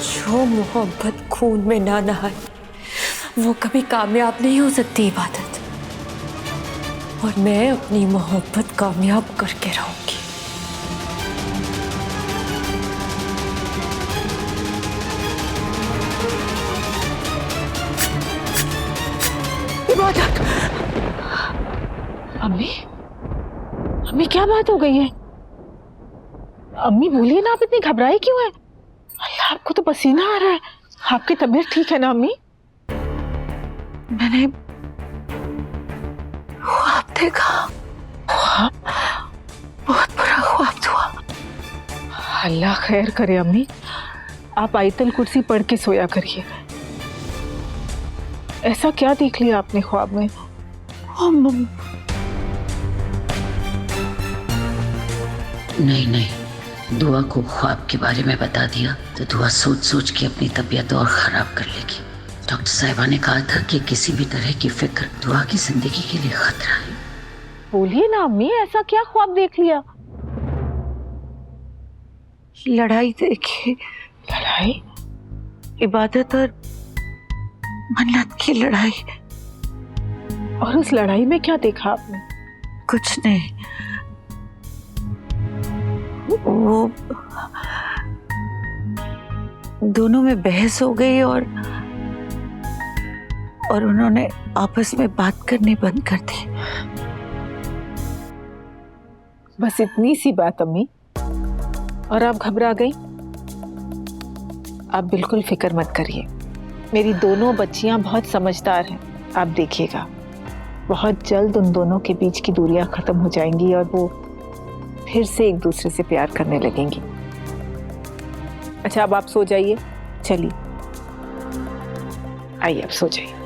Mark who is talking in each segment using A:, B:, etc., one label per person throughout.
A: जो मोहब्बत खून में ना नहाए वो कभी कामयाब नहीं हो सकती इबादत। और मैं अपनी मोहब्बत कामयाब करके रहूंगी।
B: इबादत, अम्मी, अम्मी क्या बात हो गई है? अम्मी बोलिए ना, आप इतनी घबराई क्यों है? अल्लाह, आपको तो पसीना आ रहा है। आपकी तबीयत ठीक है ना अम्मी?
A: मैंने ख्वाब देखा।
B: ख्वाब?
A: बहुत बुरा ख्वाब हुआ।
B: अल्लाह खैर करे अम्मी, आप आयतल कुर्सी पढ़ के सोया करिए। ऐसा क्या देख लिया आपने ख्वाब में?
C: नहीं नहीं, दुआ को ख्वाब के बारे में बता दिया तो दुआ सोच सोच के अपनी तबीयत और खराब कर लेगी। डॉक्टर साहिबा ने कहा था कि किसी भी तरह की फिक्र दुआ की जिंदगी के लिए खतरा है।
B: बोलिए ना अम्मी, ऐसा क्या ख्वाब देख लिया?
A: लड़ाई देखी।
B: लड़ाई?
A: इबादत और मन्नत की लड़ाई।
B: और उस लड़ाई में क्या देखा आपने?
A: कुछ नहीं, वो दोनों में बहस हो गई और उन्होंने आपस में बात करनी बंद कर दी।
B: बस इतनी सी बात अम्मी, और आप घबरा गई? आप बिल्कुल फिक्र मत करिए, मेरी दोनों बच्चियां बहुत समझदार हैं। आप देखिएगा, बहुत जल्द उन दोनों के बीच की दूरियां खत्म हो जाएंगी और वो फिर से एक दूसरे से प्यार करने लगेंगी। अच्छा, अब आप सो जाइए। चलिए आइए, अब सो जाइए।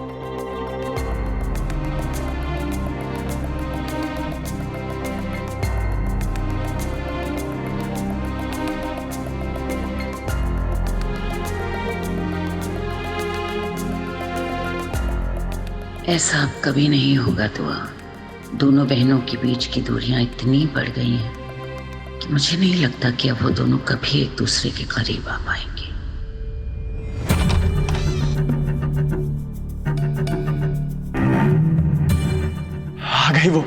C: ऐसा अब कभी नहीं होगा दुआ। दोनों बहनों के बीच की दूरियां इतनी बढ़ गई हैं कि मुझे नहीं लगता कि अब वो दोनों कभी एक दूसरे के करीब आ पाएंगे।
D: आ गई वो।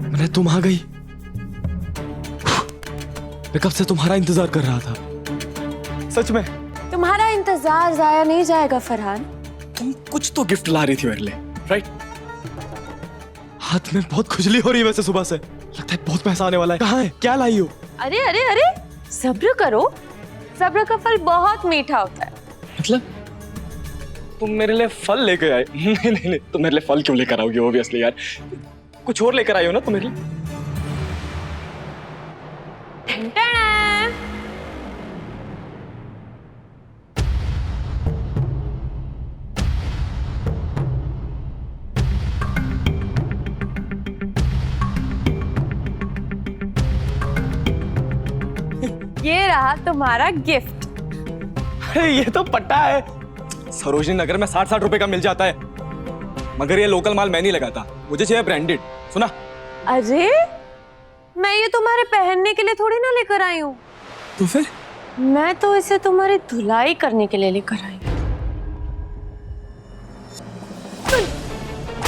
D: मैंने, तुम आ गई। मैं कब से तुम्हारा इंतजार कर रहा था, सच में।
A: तुम्हारा इंतजार जाया नहीं जाएगा फरहान।
D: तुम कुछ तो गिफ्ट ला रही थी मेरे लिए, राइट? हाथ में बहुत खुजली हो रही है वैसे सुबह से, लगता है बहुत पैसा आने वाला है। कहाँ है, क्या लाई हो?
A: अरे अरे अरे, सब्र करो, सब्र का फल बहुत मीठा होता है।
D: मतलब तुम मेरे लिए फल लेकर आए? नहीं नहीं नहीं, तुम मेरे लिए फल क्यों लेकर आओगे? ऑब्वियसली यार, कुछ और लेकर आई हो ना तुम मेरे लिए।
A: ये रहा तुम्हारा गिफ्ट।
D: अरे ये तो पट्टा है, सरोजनी नगर में 60-60 रुपए का मिल जाता है, मगर ये लोकल माल मैं नहीं लगाता, मुझे चाहिए ब्रांडेड। सुना?
A: अरे मैं ये तुम्हारे पहनने के लिए थोड़ी ना लेकर आई हूँ।
D: तो फिर?
A: मैं तो इसे तुम्हारी धुलाई करने के लिए लेकर आई हूँ।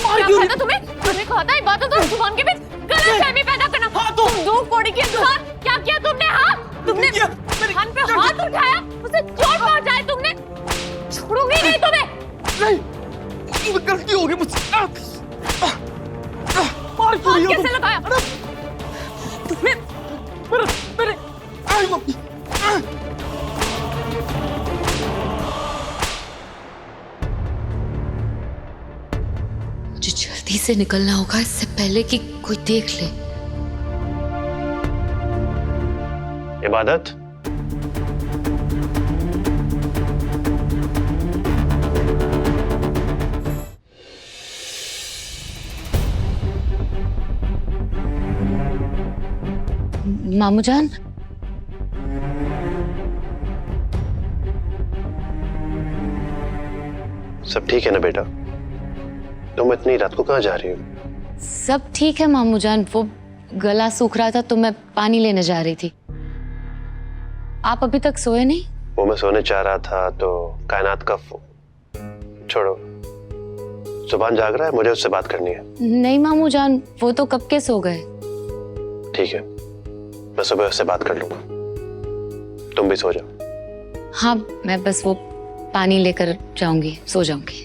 A: क्या कहता तुम्हें कहा था इबादत और जुबान के बीच गलतफहमी पैदा करना। हाँ, तुम दो कौड़ी के इंसान, क्या किया तुमने? हाँ, तुमने खान पे हाथ उठाया, उसे चोट पहुंचाई तुमने। छोड़ूंगी नहीं तुम्हें।
D: नहीं, गलती हो गई मुझसे।
A: हाथ कैसे लगाया तुमने?
D: मेरे
C: मुझे जल्दी से निकलना होगा इससे पहले कि कोई देख ले।
E: इबादत,
C: मामू जान,
E: सब ठीक है ना बेटा? तुम इतनी रात को कहाँ जा रही हो?
F: सब ठीक है मामू जान, वो गला सूख रहा था तो मैं पानी लेने जा रही थी। आप अभी तक सोए नहीं?
E: वो मैं सोने चाह रहा था तो कायनात का छोड़ो, जुबान जाग रहा है, मुझे उससे बात करनी है।
F: नहीं मामू जान, वो तो कब के सो गए।
E: ठीक है, मैं सुबह उससे बात कर लूंगा, तुम भी सो जाओ।
F: हाँ, मैं बस वो पानी लेकर जाऊंगी, सो जाऊंगी।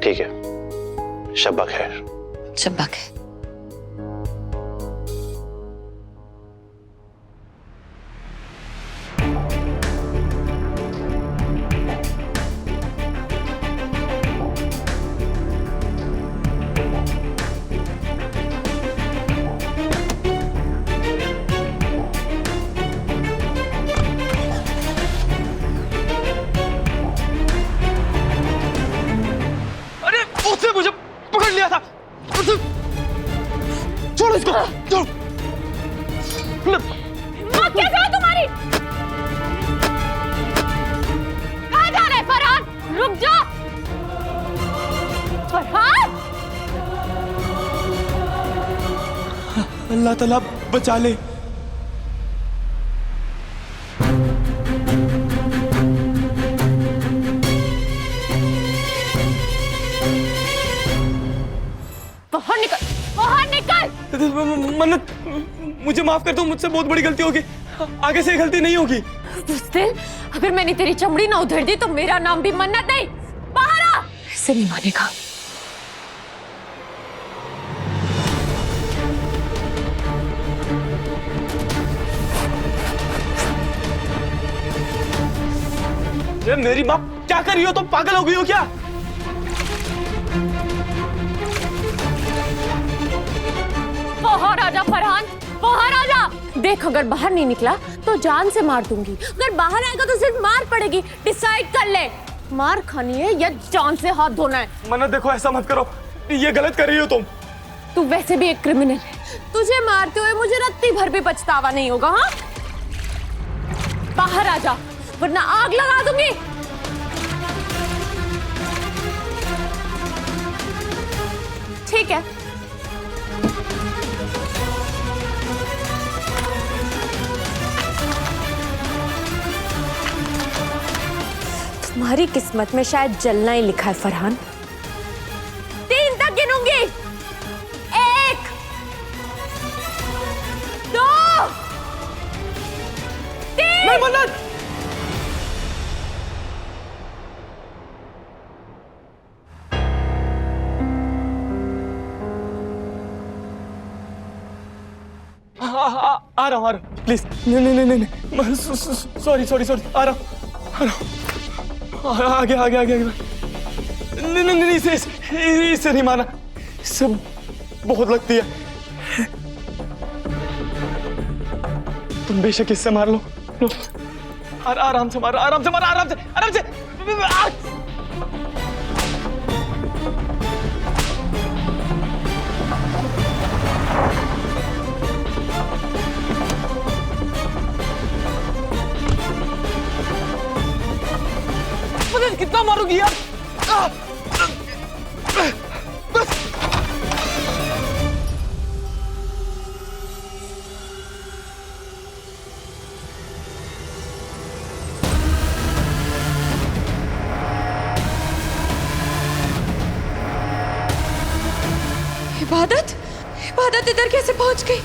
E: ठीक है, शब्बा खैर।
F: शब्बा खैर।
D: उसने मुझे पकड़ लिया था। छोड़ो इसको, छोड़ो।
A: हिम्मत कैसे है तुम्हारी? कहाँ जा रहे फरहान? रुक जा। फरहान,
D: अल्लाह ताला बचा ले।
A: बाहर निकल, बाहर निकल।
D: मन्नत, मुझे माफ कर दो, मुझसे बहुत बड़ी गलती होगी, आगे से ये गलती नहीं होगी।
A: बुज़दिल, अगर मैंने तेरी चमड़ी ना उधेड़ दी तो मेरा नाम भी मन्नत नहीं। बाहर आ।
B: ऐसे नहीं मानेगा।
D: ये मेरी माँ क्या कर रही हो? तुम पागल हो गई हो क्या?
A: बाहर आजा फरहान, बाहर आजा। देख, अगर बाहर नहीं निकला तो जान से मार दूंगी, अगर बाहर आएगा तो सिर्फ मार पड़ेगी। डिसाइड कर ले, मार खानी है या जान से हाथ धोना है।
D: मन्नत देखो, ऐसा मत करो, ये गलत कर रही हो तुम।
A: तू वैसे भी एक क्रिमिनल है, तुझे मारते हुए मुझे रत्ती भर भी पछतावा नहीं होगा। हाँ, बाहर आजा वरना आग लगा दूंगी। ठीक है, तुम्हारी किस्मत में शायद जलना ही लिखा है फरहान। 3 तक गिनूंगी। 1, 2, 3।
D: नहीं मन्नत, आ रहा हूँ, प्लीज। नहीं नहीं नहीं नहीं, सॉरी सॉरी सॉरी, आ रहा हूँ, आगे आगे आगे आगे। नहीं नहीं नहीं, इसे नहीं माना, इससे बहुत लगती है। तुम बेशक इससे मार लो, लो। आराम से मारो, आराम से मारो, आराम से, आराम से। कितना मारोगी यार? बस।
A: इबादत, इबादत इधर कैसे पहुंच गई?